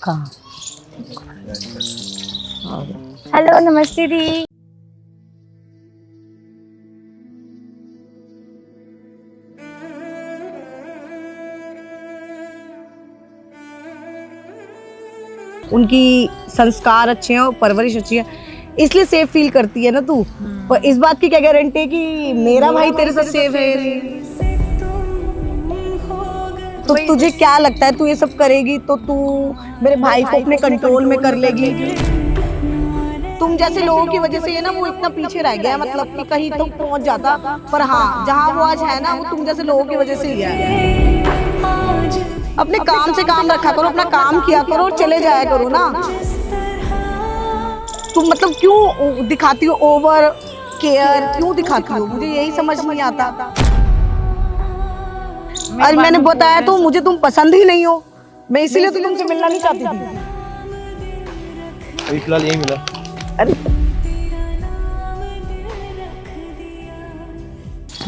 कहाँ? हेलो नमस्ते दी। उनकी संस्कार अच्छे हैं और परवरिश अच्छी है, इसलिए सेफ फील करती है ना तू। पर इस बात की क्या गारंटी है कि मेरा भाई तेरे साथ सेफ है? तो तुझे क्या लगता है तू ये सब करेगी तो तू मेरे भाई को अपने कंट्रोल में कर लेगी? तुम जैसे लोगों की वजह से ये ना वो इतना पीछे रह गया, मतलब कि कहीं तो पहुंच जाता। पर हाँ, जहाँ वो आज है ना, वो तुम जैसे लोगों की वजह से ही है। अपने काम से काम रखा करो, अपना काम किया करो और चले जाया करो ना। तुम मतलब क्यों दिखाती हो ओवर केयर, क्यों दिखाती हो? मुझे यही समझ नहीं आता। और मैंने बताया तो मुझे तुम पसंद ही नहीं हो, मैं इसीलिए तो तुमसे मिलना नहीं चाहती थी। अभी फिलहाल यही मिला। अरे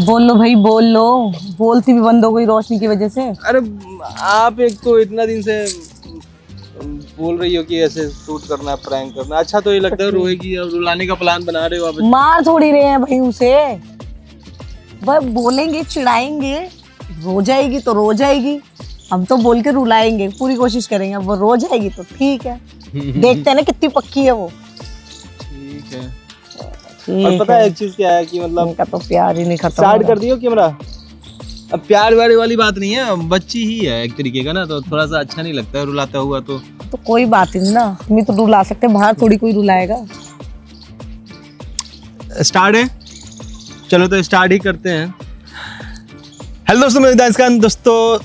बोल लो भाई, बोल लो। बोलती भी बंद हो गई रोशनी की वजह से। अरे आप एक तो इतना दिन से बोल रही हो कि ऐसे शूट करना है, प्रैंक करना, अच्छा तो ये लगता है रोएगी और रुलाने का प्लान बना रहे हो आप। मार थोड़ी रहे हैं भाई उसे, वह बोलेंगे चिढ़ाएंगे, रो जाएगी तो रो जाएगी। हम तो बोल के रुलाएंगे, पूरी कोशिश करेंगे। वो रो जाएगी तो ठीक है, देखते हैं ना कितनी पक्की है वो। ठीक है। और पता है एक चीज क्या है कि मतलब इनका तो प्यार ही नहीं खत्म। स्टार्ट कर दियो कैमरा। अब प्यार व्यार वाली बात नहीं है, बच्ची ही है एक तरीके का ना, तो थोड़ा सा अच्छा नहीं लगता है रुलाता हुआ। तो कोई बात नहीं ना, मैं तो रुला सकते, बाहर थोड़ी कोई रुलाएगा। स्टार्ट है, चलो तो स्टार्ट ही करते हैं। हेलो दोस्तों, मैं दानिश खान। दोस्तों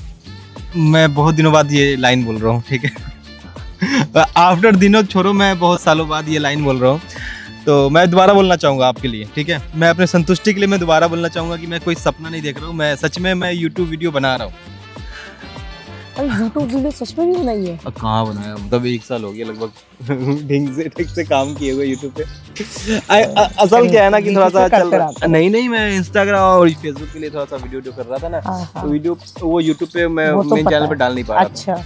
मैं बहुत दिनों बाद ये लाइन बोल रहा हूँ, ठीक है। आफ्टर दिनों छोड़ो, मैं बहुत सालों बाद ये लाइन बोल रहा हूँ। तो मैं दोबारा बोलना चाहूँगा आपके लिए, ठीक है। मैं अपने संतुष्टि के लिए मैं दोबारा बोलना चाहूँगा कि मैं कोई सपना नहीं देख रहा हूँ, मैं सच में मैं यूट्यूब वीडियो बना रहा हूँ। यूट्यूब वीडियो सच में नहीं बनाई है? कहाँ बनाया, मतलब 1 साल हो गया लगभग ठीक से काम किए हुए यूट्यूब पे। असल क्या है ना कि थोड़ा सा चल रहा। नहीं, मैं इंस्टाग्राम और फेसबुक के लिए थोड़ा सा वीडियो कर रहा था ना, तो वीडियो वो यूट्यूब पे मैं मेन चैनल पे डाल नहीं पा रहा था। अच्छा।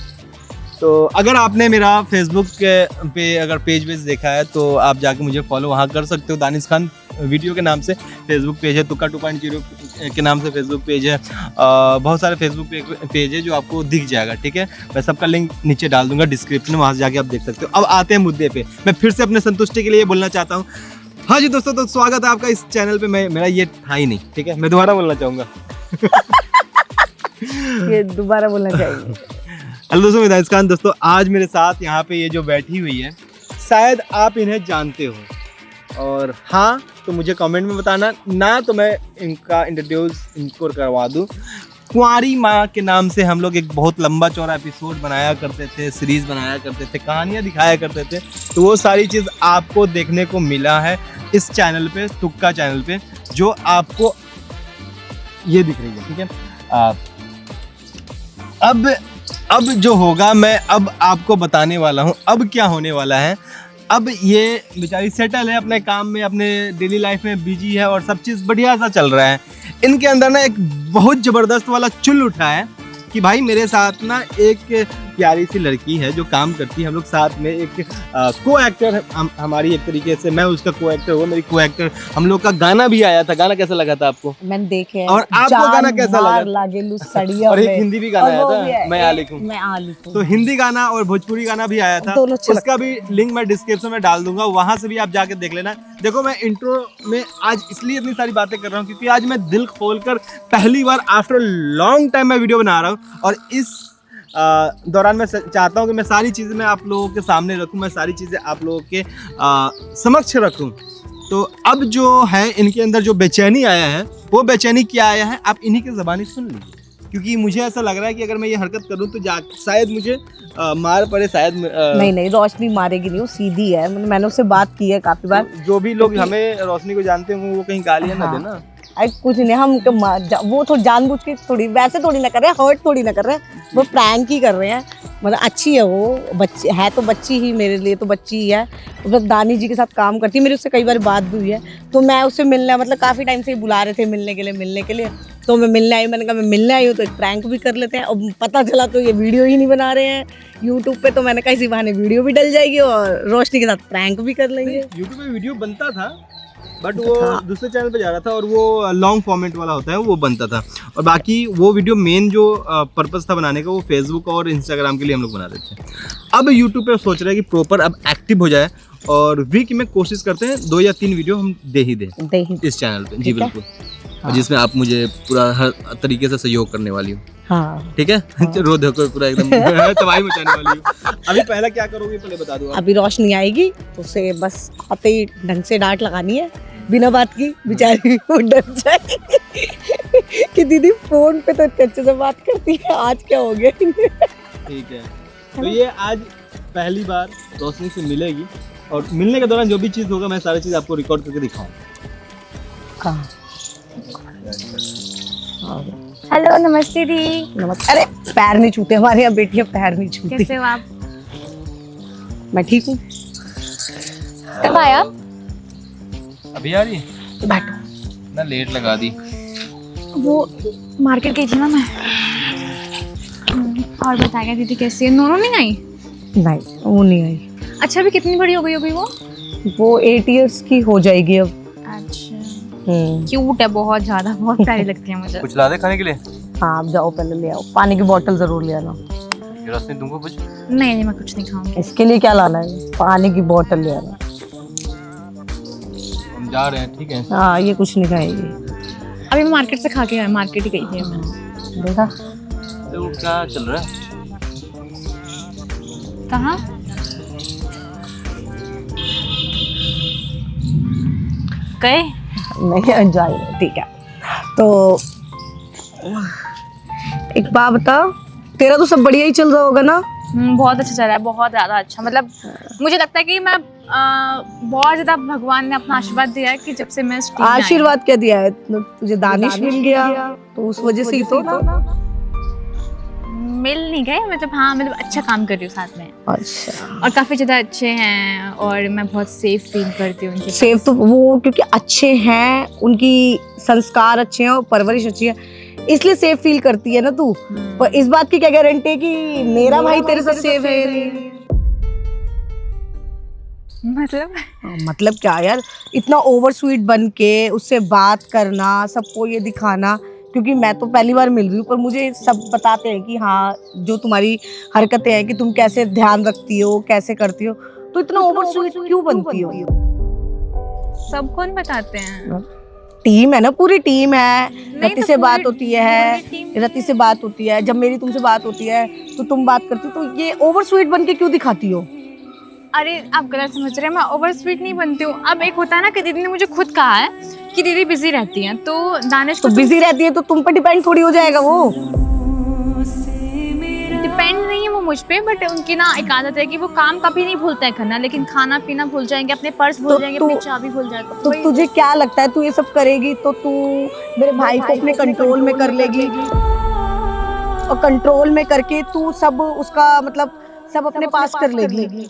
तो अगर आपने मेरा फेसबुक पे अगर पेज देखा है तो आप जाके मुझे फॉलो वहाँ कर सकते हो। दानिश खान वीडियो के नाम से फेसबुक पेज है, तुक्का 2.0 के नाम से फेसबुक पेज है। बहुत सारे फेसबुक पेज है जो आपको दिख जाएगा, ठीक है। मैं सबका लिंक नीचे डाल दूंगा डिस्क्रिप्शन में, वहाँ से जाके आप देख सकते हो। अब आते हैं मुद्दे पे। मैं फिर से अपने संतुष्टि के लिए बोलना चाहता हूँ। हाँ जी दोस्तों, तो स्वागत है आपका इस चैनल पे। मेरा ये था ही नहीं, ठीक है। मैं दोबारा बोलना चाहूँगा। ये दोबारा बोलना चाहिए। हेलो दोस्तों, मैं दानिश खान। दोस्तों आज मेरे साथ यहाँ पे ये जो बैठी हुई है, शायद आप इन्हें जानते हो, और हाँ तो मुझे कमेंट में बताना, ना तो मैं इनका इंट्रोड्यूस इनको करवा दूँ। कुंवारी माँ के नाम से हम लोग एक बहुत लंबा चौड़ा एपिसोड बनाया करते थे, सीरीज बनाया करते थे, कहानियाँ दिखाया करते थे। तो वो सारी चीज़ आपको देखने को मिला है इस चैनल पे, तुक्का चैनल पे, जो आपको ये दिख रही है, ठीक है। अब जो होगा मैं अब आपको बताने वाला हूँ। अब क्या होने वाला है, अब ये बेचारी सेटल है अपने काम में, अपने डेली लाइफ में बिजी है और सब चीज़ बढ़िया सा चल रहा है। इनके अंदर ना एक बहुत ज़बरदस्त वाला चुल उठा है कि भाई मेरे साथ ना एक प्यारी सी लड़की है जो काम करती है, हम लोग साथ में एक को एक्टर हमारी एक तरीके से, मैं उसका को एक्टर, वो मेरी को एक्टर। हम लोग का गाना भी आया था। गाना कैसा लगा था आपको? मैंने देखे। और आपको गाना कैसा लगा? लगा। और एक हिंदी भी गाना आया था, मैं आ लिखूं। तो हिंदी गाना और भोजपुरी गाना भी आया था, उसका भी लिंक मैं डिस्क्रिप्शन में डाल दूंगा, वहां से भी आप जाके देख लेना। देखो मैं इंट्रो में आज इसलिए इतनी सारी बातें कर रहा हूँ क्योंकि आज मैं दिल खोलकर पहली बार आफ्टर लॉन्ग टाइम मैं वीडियो बना रहा हूँ, और इस दौरान मैं चाहता हूँ कि मैं सारी चीज़ें मैं आप लोगों के सामने रखूँ, मैं सारी चीज़ें आप लोगों के समक्ष रखूँ। तो अब जो है इनके अंदर जो बेचैनी आया है, वो बेचैनी क्या आया है आप इन्हीं की ज़बानी सुन लीजिए, क्योंकि मुझे ऐसा लग रहा है कि अगर मैं ये हरकत करूँ तो शायद मुझे मार पड़े, शायद नहीं रोशनी मारेगी नहीं, वो सीधी है। मैंने उससे बात की है काफी बार। जो भी लोग हमें रोशनी को जानते हैं वो कहीं गालियाँ ना देना। कुछ नहीं, हम वो थोड़ी जानबूझ के थोड़ी वैसे थोड़ी ना कर रहे हैं, हर्ट थोड़ी ना कर रहे हैं, वो प्रैंक ही कर रहे हैं। मतलब अच्छी है वो, बच्ची है तो बच्ची ही, मेरे लिए तो बच्ची ही है। मतलब दानी जी के साथ काम करती है, मेरी उससे कई बार बात भी हुई है। तो मैं उससे मिलना, मतलब काफ़ी टाइम से बुला रहे थे मिलने के लिए। तो तो मैं मिलने आई, मैंने कहा मैं मिलने आई हूँ तो एक प्रैंक भी कर लेते हैं। अब पता चला तो ये वीडियो ही नहीं बना रहे हैं यूट्यूब पे, तो मैंने कहा इसी बहाने वीडियो भी डल जाएगी और रोशनी के साथ प्रैंक भी कर लेंगे। यूट्यूब पे वीडियो बनता था बट वो दूसरे चैनल पे जा रहा था और वो लॉन्ग फॉर्मेट वाला होता है वो बनता था, और बाकी वो वीडियो मेन जो पर्पस था बनाने का वो फेसबुक और इंस्टाग्राम के लिए हम लोग बना रहे थे। अब यूट्यूब पे सोच रहे हैं कि प्रॉपर अब एक्टिव हो जाए और वीक में कोशिश करते हैं 2 या 3 वीडियो हम दे ही दें इस चैनल पे। जी बिल्कुल। हाँ। जिसमें आप मुझे पूरा हर तरीके से सहयोग करने वाली हो। हाँ। ठीक है। हाँ। रो देखो पूरा एकदम तबाही मचाने वाली हो। अभी पहला क्या करोगे पहले बता दो। अभी रोशनी आएगी तो उसे बस आते ही ढंग से डांट लगानी है बिना बात की, बेचारी वो डर जाएगी कि दीदी फोन पे तो इतने अच्छे से बात करती है, आज क्या हो गया। ठीक है, तो ये आज पहली बार रोशनी से मिलेगी और मिलने के दौरान जो भी चीज़ होगा मैं सारी चीज़ आपको रिकॉर्ड करके दिखाऊंगा। हेलो, नमस्ते दी। नमस्ते। अरे पैर नहीं छूते हमारे यहाँ बेटियां, पैर नहीं छूती। कैसे हो आप? मैं ठीक हूँ। कब आया? अभी आ रही है? बैठो ना, लेट लगा दी। वो मार्केट गई थी ना मैं। और बताया दीदी कैसी है? नोनो नहीं आई? नहीं, वो नहीं आई। अच्छा, अभी कितनी बड़ी हो गई होगी वो? वो 8 इयर्स की हो जाएगी अब। अच्छा, क्यूट है बहुत ज्यादा, बहुत प्यारी लगती है मुझे। कुछ ला दे खाने के लिए? हाँ, आप जाओ पहले ले आओ, पानी की बोतल जरूर ले आना। रोशनी दूंगा कुछ? नहीं, मैं कुछ नहीं खाऊंगी। इसके लिए क्या लाना है? पानी की बोतल ले आना। हम जा रहे हैं, ठीक है? हाँ, ये कुछ नहीं खाएगी। अभी मैं मार्केट से खा के आया, मार्केट ही गई थी मैं। देखा तो क्या चल रहा है? कहाँ? गए? नहीं, जा रहे, ठीक है। तो एक बात बता, तेरा तो सब बढ़िया ही चल रहा होगा ना? बहुत अच्छा चल रहा है, बहुत ज्यादा अच्छा। मतलब मुझे लगता है कि मैं बहुत ज्यादा भगवान ने अपना आशीर्वाद दिया है कि जब से मैं आशीर्वाद क्या दिया है तुझे? दानिश मिल गया तो उस वजह से ही तो ना। मिल नहीं गए, मतलब हाँ, मतलब अच्छा काम कर रही हूँ साथ में। अच्छा। और काफी ज्यादा अच्छे हैं और मैं बहुत सेफ फील करती हूँ उनके। सेफ तो वो क्योंकि अच्छे हैं, उनकी संस्कार अच्छे हैं और परवरिश अच्छी है, इसलिए सेफ फील करती है ना तू। पर इस बात की क्या गारंटी है कि मेरा भाई तेरे साथ सेफ है? मतलब क्या यार, इतना ओवर स्वीट बन के उससे बात करना, सबको ये दिखाना, क्योंकि मैं तो पहली बार मिल रही हूँ पर मुझे सब बताते हैं कि हाँ जो तुम्हारी हरकतें हैं कि तुम कैसे ध्यान रखती हो, कैसे करती हो, तो इतना ओवर स्वीट क्यों बनती हो? सब कौन बताते हैं? टीम है ना, पूरी टीम है। रति से बात होती है, रति से बात होती है, जब मेरी तुमसे बात होती है तो तुम बात करती हो, तो ये ओवर स्वीट बन के क्यों दिखाती हो? अरे आप गलत समझ रहे हैं, मैं ओवर स्वीट नहीं बनती हूँ। अब एक होता है ना कि दीदी ने मुझे खुद कहा है कि दीदी बिजी रहती हैं, तो दानिश तो बिजी रहती है तो तुम पर डिपेंड थोड़ी हो जाएगा वो। डिपेंड नहीं है वो मुझ पे, बट उनकी ना एक आदत है कि वो काम कभी नहीं भूलते हैं करना, लेकिन खाना पीना भूल जाएंगे, अपने पर्स भूल जाएंगे, अपनी चाबी भूल जाएंगे। तो तुझे क्या लगता है तू ये सब करेगी तो तू मेरे भाई को अपने कंट्रोल में कर लेगी, और कंट्रोल में करके तू सब उसका मतलब सब अपने पास कर लेगी?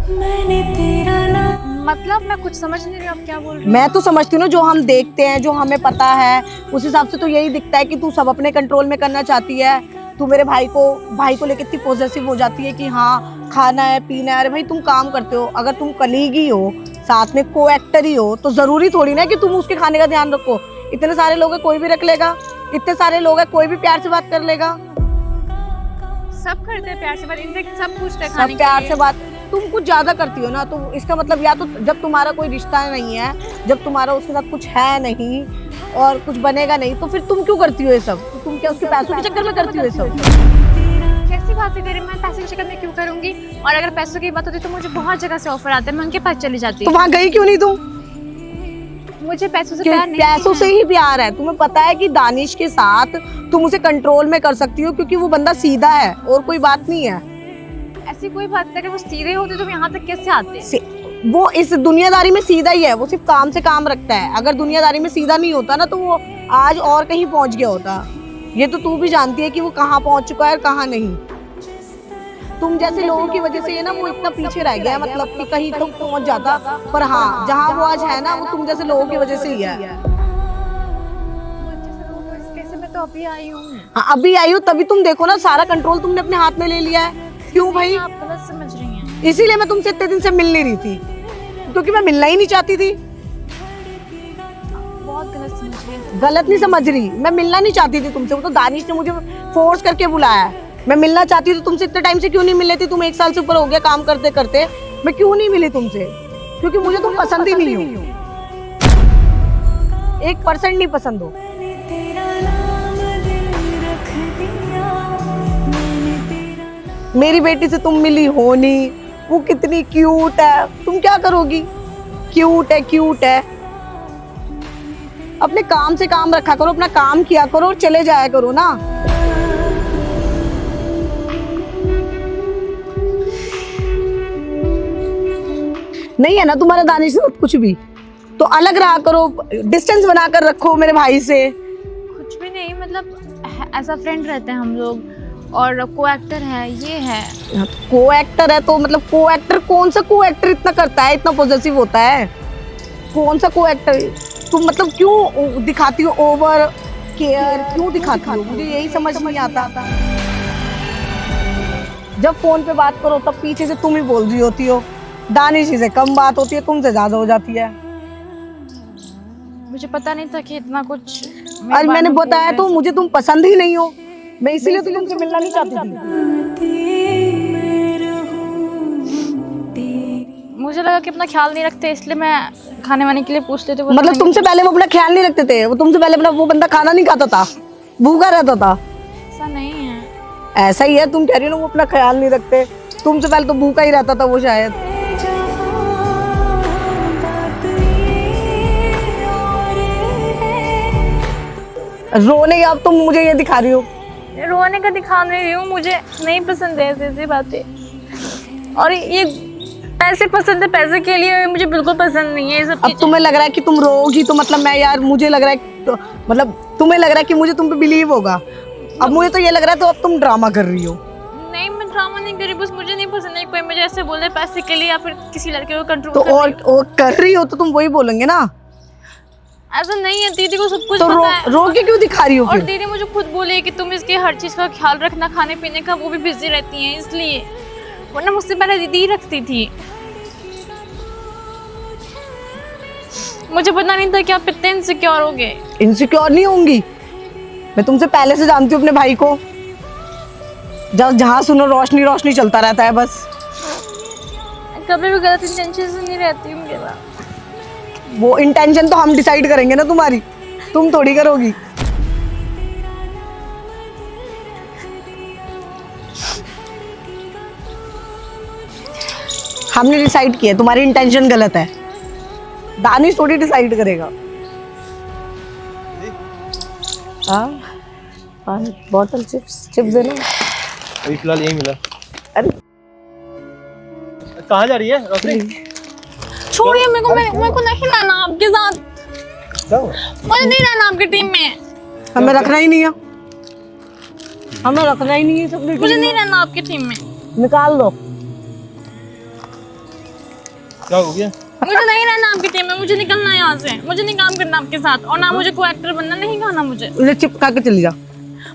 मैंने तेरा नाम, मतलब मैं कुछ समझ नहीं रही आप क्या बोल रही हो। मैं तो समझती हूँ, जो हम देखते हैं, जो हमें पता है, उस हिसाब से तो यही दिखता है कि तू सब अपने कंट्रोल में करना चाहती है। तू मेरे भाई को लेकर इतनी पॉजिटिव हो जाती है कि हाँ खाना है पीना है। अरे भाई तुम काम करते हो, अगर तुम कलीगी हो, साथ में को एक्टर ही हो, तो जरूरी थोड़ी ना कि तुम उसके खाने का ध्यान रखो। इतने सारे लोग हैं, कोई भी रख लेगा, इतने सारे लोग हैं, कोई भी प्यार से बात कर लेगा। सब करते हैं प्यार से बात, इनफैक्ट सब पूछते हैं सब प्यार से बात। तुम कुछ ज्यादा करती हो ना, तो इसका मतलब या तो जब तुम्हारा कोई रिश्ता नहीं है, जब तुम्हारा उसके साथ कुछ है नहीं और कुछ बनेगा नहीं, तो फिर तुम क्यों करती हो ये सब? तो तुम क्या उसके पैसों के चक्कर में करती हो ये सब? कैसी बातें कर रही, मैं पैसे के चक्कर में क्यों करूंगी? और अगर पैसों की बात होती तो मुझे बहुत जगह से ऑफर आते हैं, मैं उनके पास चली जाती। तो वहाँ गई क्यों नहीं तुम? मुझे पैसों से प्यार नहीं, पैसों से ही प्यार है। तुम्हें पता है कि दानिश के साथ तुम उसे कंट्रोल में कर सकती हो क्योंकि वो बंदा सीधा है और कोई बात नहीं है। ऐसी कोई बात नहीं, अगर वो सीधे होते तो यहाँ तक कैसे आते? वो इस दुनियादारी में सीधा ही है, वो सिर्फ काम से काम रखता है। अगर दुनियादारी में सीधा नहीं होता ना तो वो आज और कहीं पहुंच गया होता। ये तो तू भी जानती है कि वो कहाँ पहुंच चुका है और कहाँ नहीं। तुम जैसे लोगों की वजह से ये ना वो इतना पीछे रह गया है, मतलब कि कहीं तो पहुंच जाता, पर हाँ जहाँ वो आज है ना वो तुम जैसे लोगों की वजह से ही है। कैसे मैं तो अभी आई हूँ। हाँ अभी आई हो तभी तुम देखो ना, सारा कंट्रोल तुमने अपने हाथ में ले लिया है। क्यों भाई? आप गलत समझ रही हैं। इसीलिए मैं तुमसे इतने दिन से मिल नहीं रही थी, क्योंकि मैं मिलना ही नहीं चाहती थी। बहुत गलत समझ रही हैं। गलत नहीं समझ रही, मैं मिलना नहीं चाहती थी तुमसे। वो तो दानिश ने मुझे फोर्स करके बुलाया है। मैं मिलना चाहती थी तुमसे। इतने टाइम से क्यों नहीं मिल रही थी? तुम 1 साल से ऊपर हो गया काम करते करते, मैं क्यों नहीं मिली तुमसे? क्योंकि मुझे तुम पसंद ही नहीं हो, 1% नहीं पसंद हो। मेरी बेटी से तुम मिली हो नहीं, वो कितनी क्यूट है, तुम क्या करोगी? क्यूट है, क्यूट है। अपने काम से काम रखा करो, अपना काम किया करो और चले जाया करो ना। नहीं है ना तुम्हारा दानिश से कुछ भी, तो अलग रहा करो, डिस्टेंस बनाकर रखो मेरे भाई से। कुछ भी नहीं, मतलब ऐसा फ्रेंड रहते हैं हम लोग, और को एक्टर है, ये है। को एक्टर है तो मतलब को एक्टर, कौन सा को एक्टर इतना करता है, इतना पॉजिटिव होता है? कौन सा को एक्टर? तुम मतलब क्यों दिखाती हो ओवर केयर, क्यों दिखाती हो? मुझे यही समझ नहीं आता। जब फोन पे बात करो तब पीछे से तुम ही बोल रही होती हो, दानिश से कम बात होती है, तुमसे ज्यादा हो जाती है। मुझे पता नहीं था कि इतना कुछ। आज मैंने बताया तो मुझे तुम पसंद ही नहीं हो, मैं इसीलिए तो तुमसे मिलना नहीं चाहती थी। मुझे लगा कि अपना ख्याल नहीं रखते, इसलिए मैं खाने वाने के लिए पूछ लेते। मतलब तुमसे पहले वो अपना ख्याल नहीं रखते थे? वो तुमसे पहले अपना वो बंदा खाना नहीं खाता था, भूखा रहता था? ऐसा नहीं है। ऐसा ही है, तुम कह रही हो ना वो अपना ख्याल नहीं रखते। तुमसे पहले तो भूखा ही रहता था वो शायद। रोने की अब तुम मुझे ये दिखा रही हो। रोने का दिखा नहीं रही हूँ, मुझे नहीं पसंद है ऐसी बातें। और ये पैसे पसंद है, पैसे के लिए मुझे बिल्कुल पसंद नहीं है ये सब। अब तुम्हें लग रहा है कि तुम रोगी तो मतलब मैं यार, मुझे लग रहा है तो, मतलब तुम्हें लग रहा है कि मुझे तुम पे बिलीव होगा। अब मुझे तो ये लग रहा है तो अब तुम ड्रामा कर रही हो। नहीं, मैं ड्रामा नहीं कर रही, बस मुझे नहीं पसंद है कोई मुझे ऐसे बोले पैसे के लिए या फिर किसी लड़के को कंट्रोल तो और कर रही हो तो तुम वही बोलेंगे ना। ऐसा नहीं है, दीदी को सब कुछ तो पता है। रो के क्यों दिखा रही हो और फिर? दीदी मुझे खुद बोली है कि तुम इसके हर चीज का ख्याल रखना, खाने पीने का, वो भी बिजी रहती हैं इसलिए, वरना मुझसे पहले दीदी ही रखती थी। मुझे पता नहीं था कि आप इतने इनसिक्योर हो गए। इनसिक्योर नहीं होंगी, मैं तुमसे पहले से जानती हूँ अपने भाई को। जहाँ सुनो रोशनी रोशनी चलता रहता है बस। कभी भी गलत इंटेंशन से नहीं रहती हूँ मेरा। वो इंटेंशन तो हम डिसाइड करेंगे ना तुम्हारी, तुम थोड़ी करोगी। हमने डिसाइड किया तुम्हारी इंटेंशन गलत है, दानिश थोड़ी डिसाइड करेगा। बॉटल चिप्स देना। अभी फिलहाल यही मिला। अरे कहाँ जा रही है रोशनी? छोड़िए मेरे को नहीं रहना आपके साथ। मुझे नहीं रहना आपकी टीम में। हमें रखना ही नहीं है, हमें रखना ही नहीं है सब। मुझे नहीं रहना आपकी टीम में, निकाल दो। क्या हो गया? मुझे नहीं रहना आपकी टीम में, मुझे निकलना है यहाँ से। मुझे नहीं काम करना आपके साथ, और ना मुझे को एक्टर बनना, नहीं खाना मुझे। चिप खा के चली जा।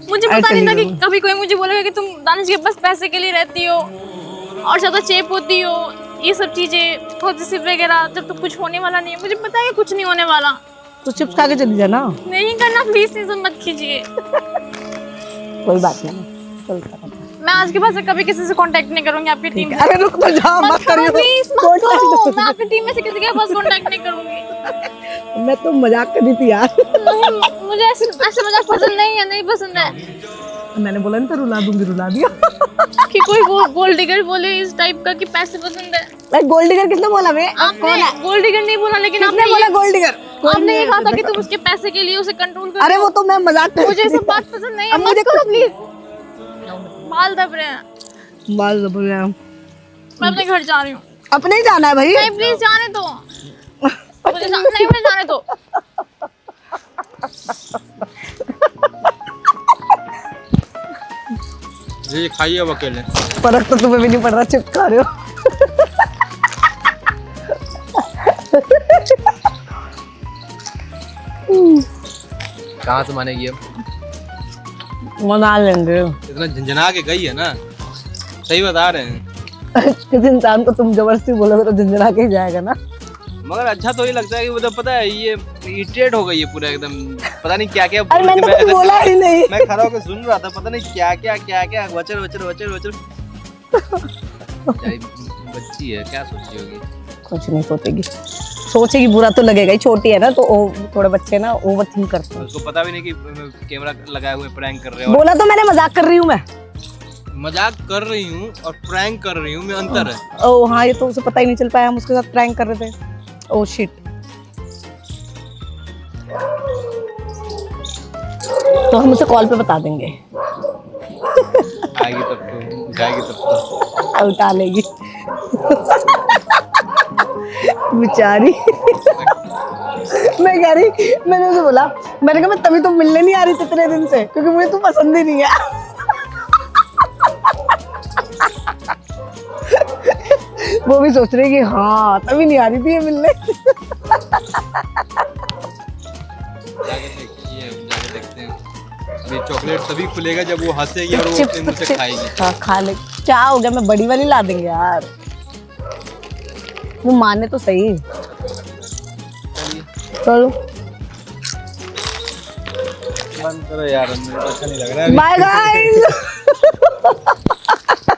मुझे पता नहीं था कि कभी कोई मुझे बोलेगा कि तुम दानिश के पास पैसे के लिए रहती हो और ज्यादा चेप होती हो, ये सब चीजें पॉजिटिव वगैरह, जब तो कुछ होने वाला नहीं है। मुझे पता है कुछ नहीं होने वाला। तो चिप्स खा के चली जा ना। नहीं करना प्लीज, नहीं मत कीजिए। कोई बात नहीं, चलता है। मैं आज के बाद से कभी किसी से कांटेक्ट नहीं करूंगी आपकी टीम से। अरे रुक तो जा, मत करियो प्लीज, मत करो। मैं आपकी टीम में से किसी के पास कांटेक्ट नहीं करूंगी। मैं तो मजाक कर रही थी यार। नहीं, मुझे ऐसे मजाक पसंद नहीं है, नहीं पसंद है। मैंने बोला नहीं तो रुला दूंगी, रुला दिया। कि कोई गोल्ड डिगर बोले इस टाइप का कि पैसे पसंद है। भाई गोल्ड डिगर किसने बोला? मैं आपने गोल्ड डिगर नहीं बोला, लेकिन आपने बोला गोल्ड डिगर। आपने ये कहा था कि तुम उसके पैसे के लिए उसे कंट्रोल करो। अरे वो तो मैं मजाक कर, मुझे सब बात पसंद नहीं है। मत करो प्लीज। बाल दब रहे हैं, बाल दब रहे हैं। मैं अपने घर जा रही हूँ। अपने ही जाना है भाई। नहीं प्लीज जाने दो, मुझे जाने दो। जी खाइए अब अकेले। फर्क तो तुम्हें भी नहीं पड़ रहा, चिप्स खा रहे हो। कहाँ से मानेगी अब? मना लेंगे। इतना झंझना के गई है ना, सही बता रहे हैं। किसी इंसान को तुम जबरदस्ती बोलोगे तो झंझना के ही जाएगा ना। मगर अच्छा तो ये लगता है कि मतलब पता है ये इरिटेट हो गई है पूरा एकदम, पता नहीं क्या क्या। अरे मैंने तो कुछ बोला ही नहीं। मैं खड़ा होकर सुन रहा था, पता नहीं क्या क्या वचर वचर वचर वचर। बच्ची है, क्या सोची होगी? कुछ नहीं सोचेगी, सोचेगी बुरा तो लगेगा ही, छोटी है ना तो थोड़े बच्चे ना ओवर थिंक करते हैं। उसको पता भी नहीं कि कैमरा लगाए हुए प्रैंक कर रहे हो। बोला तो मैंने मजाक कर रही हूँ, मैं मजाक कर रही हूँ और प्रैंक कर रही हूँ में अंतर है। ओह हाँ, ये तो उसे पता ही नहीं चल पाया, हम उसके साथ प्रैंक कर रहे थे। Oh shit. तो हम उसे कॉल पे बता देंगे। आएगी तब तो, उठाएगी तब तो, उठा लेगी बेचारी। मैं कह रही, मैंने उसे बोला, मैंने कहा मैं तभी तो मिलने नहीं आ रही थी इतने दिन से, क्योंकि मुझे तू पसंद ही नहीं है। वो भी सोच रही कि हाँ तभी नहीं आ रही थी ये मिलने। जाके देखते हैं। ये चॉकलेट तभी खुलेगा जब वो हंसेगी और वो अपने मुंह से खाएगी। हाँ खा ले। क्या हो गया, मैं बड़ी वाली ला देंगे यार, वो माने तो सही। चलो बंद करो यार, मुझे अच्छा नहीं लग रहा है। Bye guys.